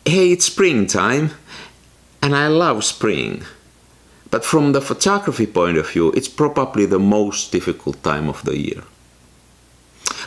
Hey, it's springtime, and I love spring. But from the photography point of view, it's probably the most difficult time of the year.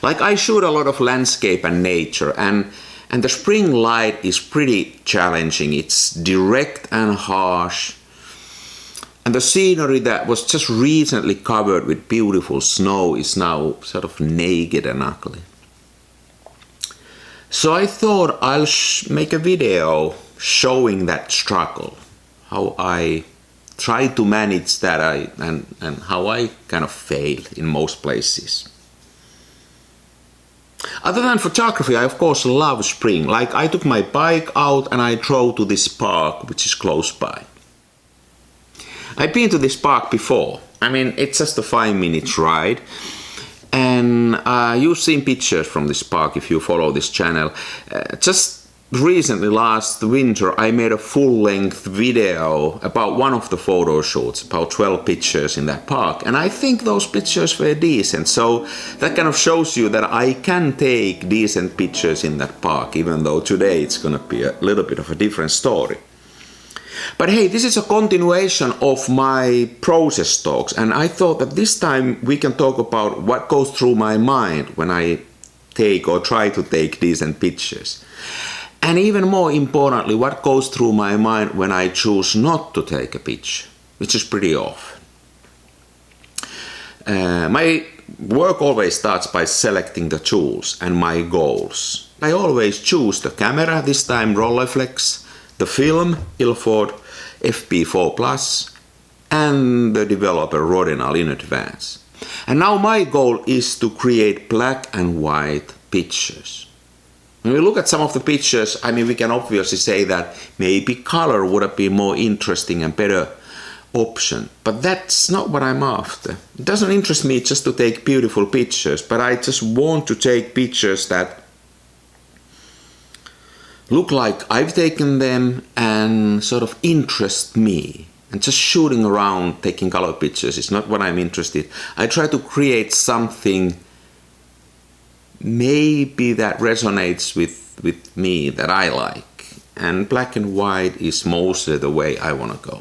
Like, I shoot a lot of landscape and nature, and the spring light is pretty challenging. It's direct and harsh. And the scenery that was just recently covered with beautiful snow is now sort of naked and ugly. So I thought I'll make a video showing that struggle, how I try to manage that and how I kind of fail in most places. Other than photography, I of course love spring. Like, I took my bike out and I drove to this park which is close by. I've been to this park before. I mean, it's just a 5-minute ride. And you've seen pictures from this park if you follow this channel. Just recently, last winter, I made a full-length video about one of the photo shoots, about 12 pictures in that park. And I think those pictures were decent. So that kind of shows you that I can take decent pictures in that park, even though today it's going to be a little bit of a different story. But hey, this is a continuation of my process talks, and I thought that this time we can talk about what goes through my mind when I take or try to take decent pictures. And even more importantly, what goes through my mind when I choose not to take a picture, which is pretty often. My work always starts by selecting the tools and my goals. I always choose the camera, this time Rolleiflex, the film, Ilford FP4 Plus, and the developer Rodinal in advance. And now my goal is to create black and white pictures. When we look at some of the pictures, I mean, we can obviously say that maybe color would have been more interesting and better option, but that's not what I'm after. It doesn't interest me just to take beautiful pictures, but I just want to take pictures that look like I've taken them and sort of interest me. And just shooting around taking color pictures is not what I'm interested in. I try to create something maybe that resonates with me, that I like. And black and white is mostly the way I want to go.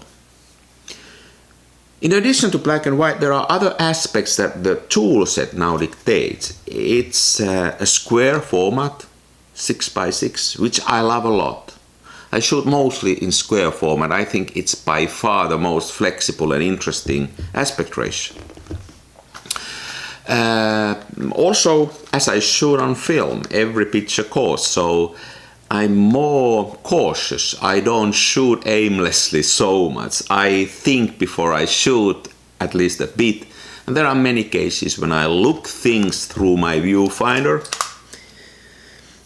In addition to black and white, there are other aspects that the tool set now dictates. It's a square format, 6x6, which I love a lot. I shoot mostly in square format. I think it's by far the most flexible and interesting aspect ratio. Also, as I shoot on film, every picture counts, so I'm more cautious. I don't shoot aimlessly so much. I think before I shoot at least a bit. And there are many cases when I look things through my viewfinder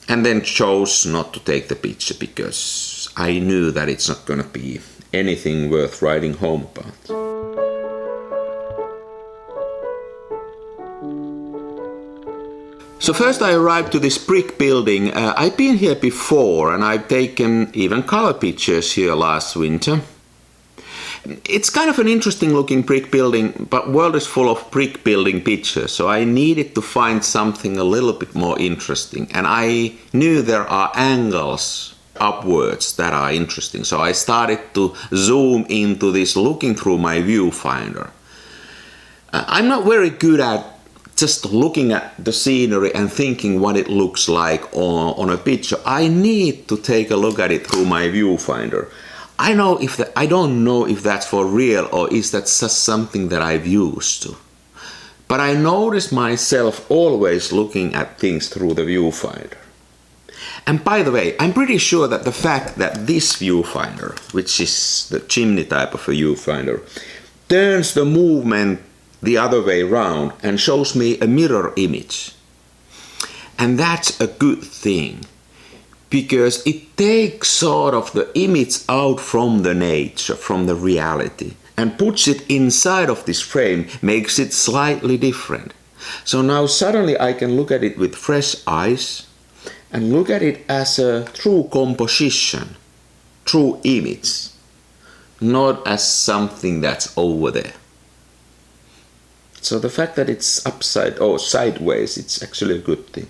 and then chose not to take the picture because I knew that it's not going to be anything worth writing home about. So first I arrived to this brick building. I've been here before and I've taken even color pictures here last winter. It's kind of an interesting looking brick building, but world is full of brick building pictures, so I needed to find something a little bit more interesting. And I knew there are angles upwards that are interesting, so I started to zoom into this looking through my viewfinder. I'm not very good at just looking at the scenery and thinking what it looks like on a picture. I need to take a look at it through my viewfinder. I don't know if that's for real or is that just something that I've used to. But I notice myself always looking at things through the viewfinder. And by the way, I'm pretty sure that the fact that this viewfinder, which is the chimney type of a viewfinder, turns the movement the other way around and shows me a mirror image. And that's a good thing, because it takes sort of the image out from the nature, from the reality, and puts it inside of this frame, makes it slightly different. So now suddenly I can look at it with fresh eyes and look at it as a true composition, true image, not as something that's over there. So the fact that it's upside or sideways, it's actually a good thing.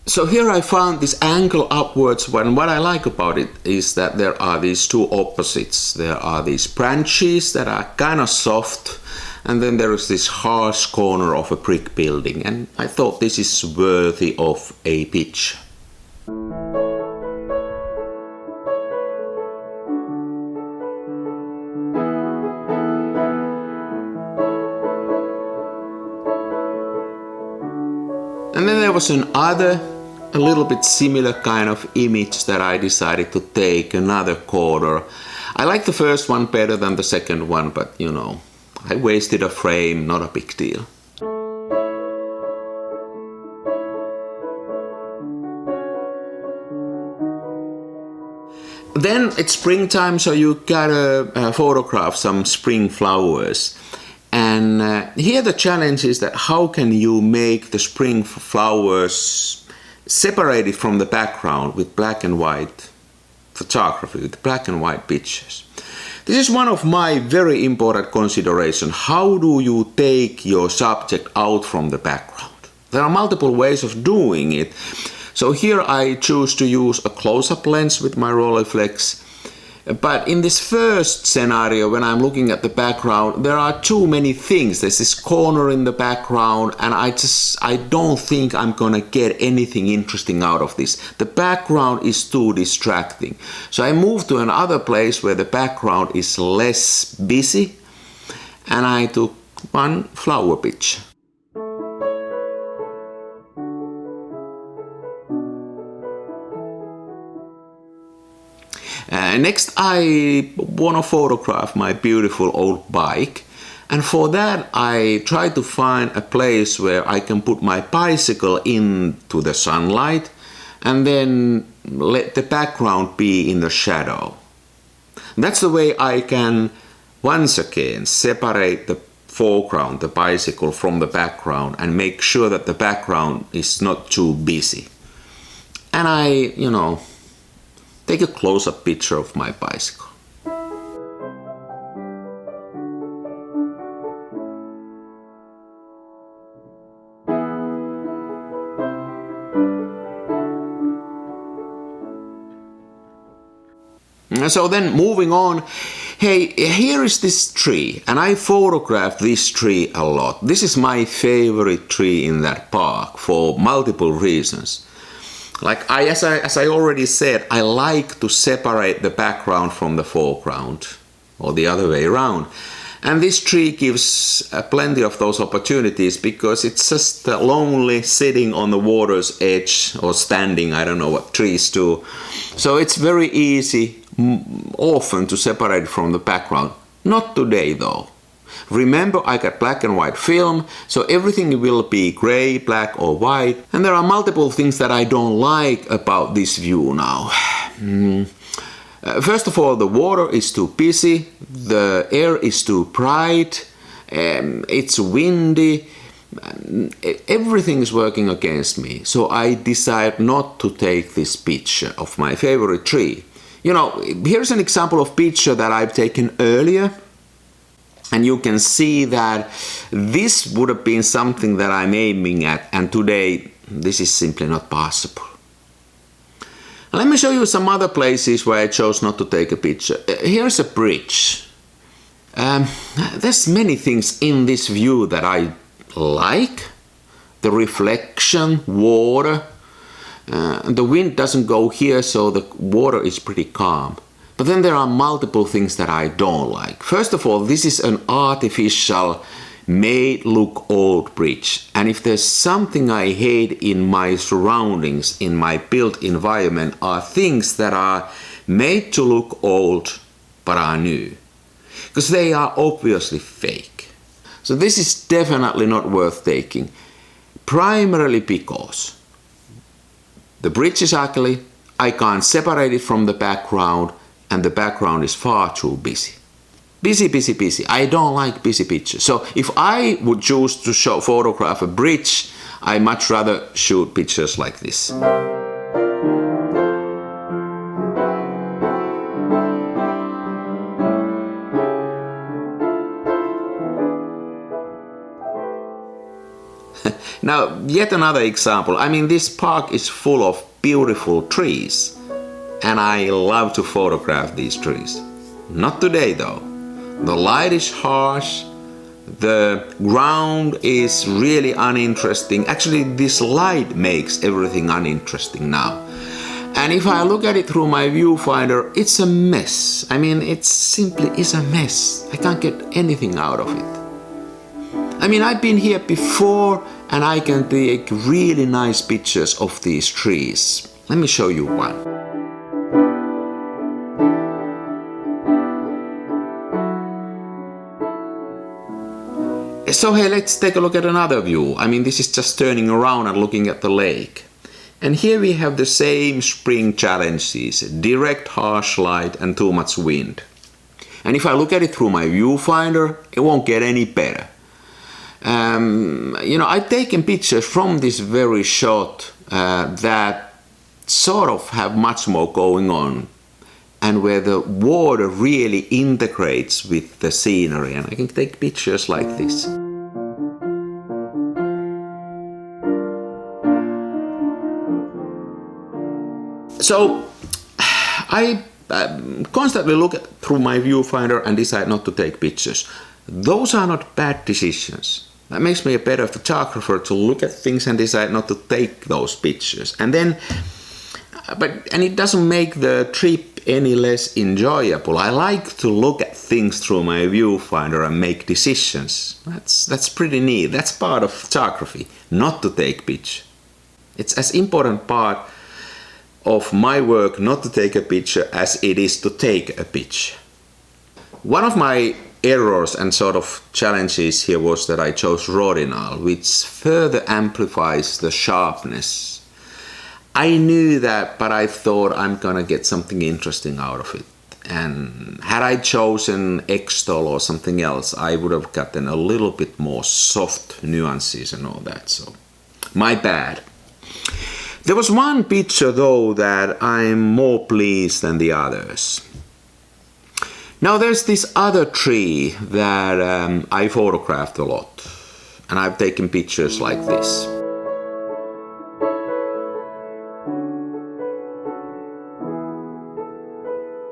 So here I found this angle upwards, and what I like about it is that there are these two opposites. There are these branches that are kind of soft, and then there is this harsh corner of a brick building, and I thought this is worthy of a picture. And then there was another, a little bit similar kind of image that I decided to take, another corner. I like the first one better than the second one, but you know, I wasted a frame, not a big deal. Then it's springtime, so you gotta photograph some spring flowers. And here the challenge is that how can you make the spring flowers separated from the background with black and white photography, with black and white pictures. This is one of my very important considerations. How do you take your subject out from the background? There are multiple ways of doing it. So here I choose to use a close-up lens with my Rolleiflex. But in this first scenario, when I'm looking at the background, there are too many things. There's this corner in the background, and I don't think I'm gonna get anything interesting out of this. The background is too distracting. So I moved to another place where the background is less busy, and I took one flower picture. Next, I want to photograph my beautiful old bike, and for that I try to find a place where I can put my bicycle into the sunlight and then let the background be in the shadow. That's the way I can once again separate the foreground, the bicycle, from the background and make sure that the background is not too busy. And I, take a close-up picture of my bicycle. So then moving on, hey, here is this tree, and I photographed this tree a lot. This is my favorite tree in that park for multiple reasons. Like as I already said, I like to separate the background from the foreground, or the other way around. And this tree gives plenty of those opportunities because it's just lonely sitting on the water's edge or standing, I don't know what trees do. So it's very easy often to separate from the background. Not today though. Remember, I got black and white film, so everything will be gray, black or white. And there are multiple things that I don't like about this view now. First of all, the water is too busy, the air is too bright, it's windy, everything is working against me. So I decide not to take this picture of my favorite tree. Here's an example of picture that I've taken earlier. And you can see that this would have been something that I'm aiming at, and today this is simply not possible. Let me show you some other places where I chose not to take a picture. Here's a bridge. There's many things in this view that I like. The reflection, water. The wind doesn't go here, so the water is pretty calm. But then there are multiple things that I don't like. First of all, this is an artificial, made look old bridge. And if there's something I hate in my surroundings, in my built environment, are things that are made to look old but are new. Because they are obviously fake. So this is definitely not worth taking. Primarily because the bridge is ugly, I can't separate it from the background, and the background is far too busy. Busy, busy, busy. I don't like busy pictures. So if I would choose to photograph a bridge, I much rather shoot pictures like this. Now, yet another example. I mean, this park is full of beautiful trees, and I love to photograph these trees. Not today though. The light is harsh, the ground is really uninteresting. Actually, this light makes everything uninteresting now. And if I look at it through my viewfinder, it's a mess. I mean, it simply is a mess. I can't get anything out of it. I mean, I've been here before and I can take really nice pictures of these trees. Let me show you one. So hey, let's take a look at another view. I mean, this is just turning around and looking at the lake. And here we have the same spring challenges, direct harsh light and too much wind. And if I look at it through my viewfinder, it won't get any better. I've taken pictures from this very shot that sort of have much more going on and where the water really integrates with the scenery, and I can take pictures like this. So I constantly look through my viewfinder and decide not to take pictures. Those are not bad decisions. That makes me a better photographer, to look at things and decide not to take those pictures. And it doesn't make the trip any less enjoyable. I like to look at things through my viewfinder and make decisions. That's pretty neat. That's part of photography, not to take picture. It's as important part of my work not to take a picture as it is to take a picture. One of my errors and sort of challenges here was that I chose Rodinal, which further amplifies the sharpness. I knew that, but I thought I'm gonna get something interesting out of it. And had I chosen Extol or something else, I would have gotten a little bit more soft nuances and all that, so my bad. There was one picture though that I'm more pleased than the others. Now there's this other tree that I photographed a lot, and I've taken pictures like this.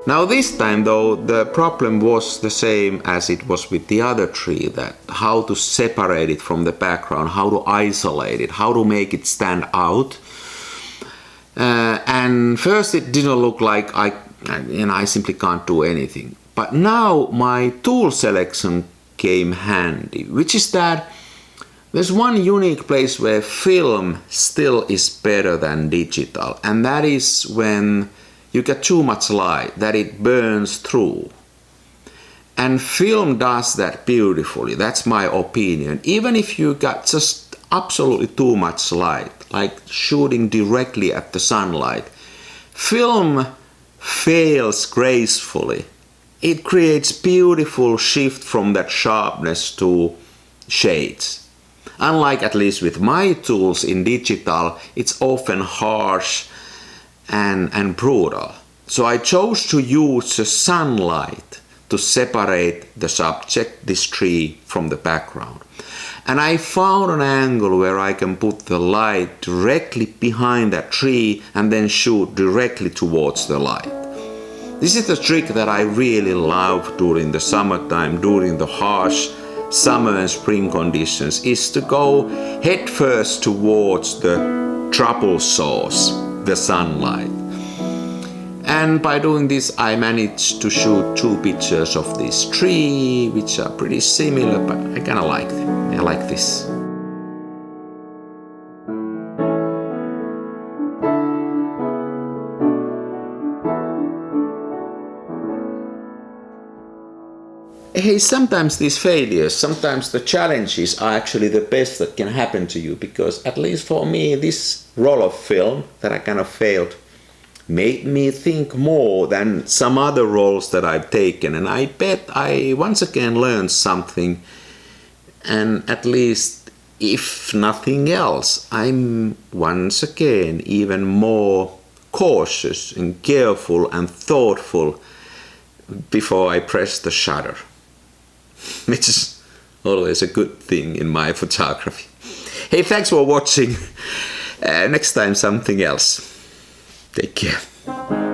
Now this time though, the problem was the same as it was with the other tree, that how to separate it from the background, how to isolate it, how to make it stand out. And first it didn't look like I simply can't do anything. But now my tool selection came handy, which is that there's one unique place where film still is better than digital, and that is when you get too much light, that it burns through. And film does that beautifully, that's my opinion. Even if you got just absolutely too much light, like shooting directly at the sunlight, film fails gracefully. It creates beautiful shift from that sharpness to shades. Unlike, at least with my tools in digital, it's often harsh and brutal. So I chose to use the sunlight to separate the subject, this tree, from the background. And I found an angle where I can put the light directly behind that tree and then shoot directly towards the light. This is the trick that I really love during the summertime, during the harsh summer and spring conditions, is to go head first towards the trouble source, the sunlight. And by doing this, I managed to shoot two pictures of this tree, which are pretty similar, but I kinda like them. I like this. Hey, sometimes these failures, sometimes the challenges are actually the best that can happen to you, because at least for me, this roll of film that I kind of failed made me think more than some other roles that I've taken, and I bet I once again learned something, and at least, if nothing else, I'm once again even more cautious and careful and thoughtful before I press the shutter, which is always a good thing in my photography. Hey, thanks for watching. Next time something else. Take care.